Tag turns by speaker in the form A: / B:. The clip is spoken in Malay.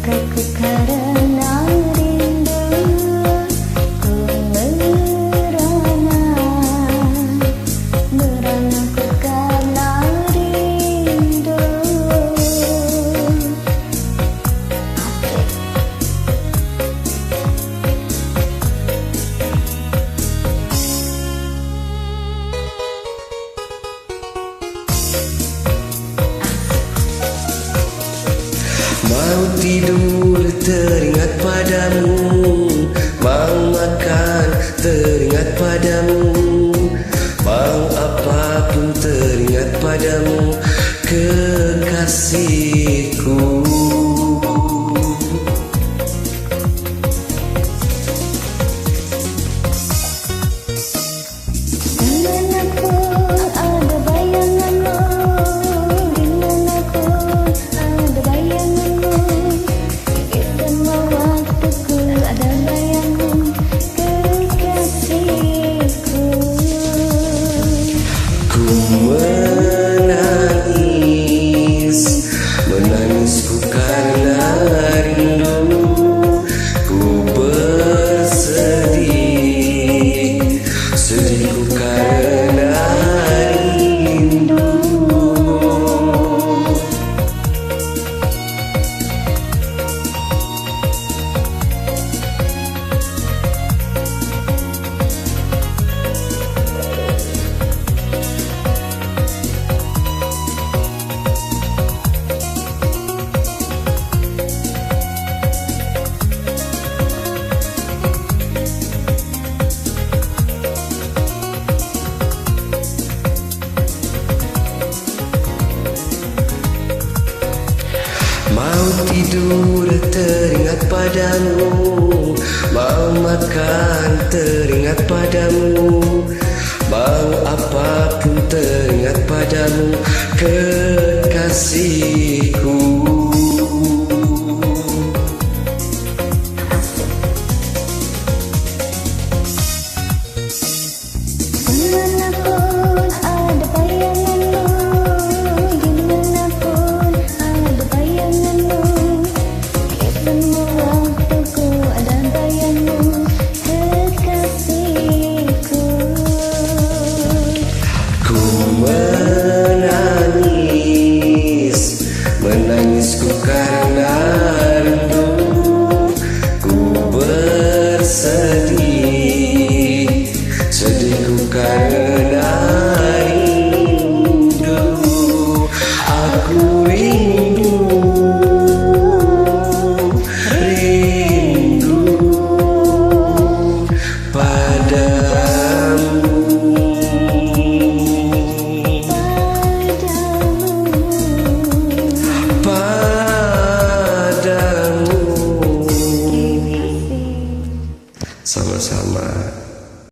A: Lukaku karena rindu, ku merana ku karena rindu.
B: Mau tidur teringat padamu, mau makan teringat padamu, mau apapun teringat padamu, kekasihku.
A: Dimanapun ada bayanganmu, dimanapun ada bayanganmu, di semua waktuku ada bayangmu, kekasihku.
B: Ku menangis, menangisku karena rindu. Ku bersedih, sedihku karena rindu. Mau tidur teringat padamu, mau makan teringat padamu, mau apapun teringat padamu, kekasihku.
A: Dimanapun ada bayanganmu, dimanapun ada bayanganmu, di semua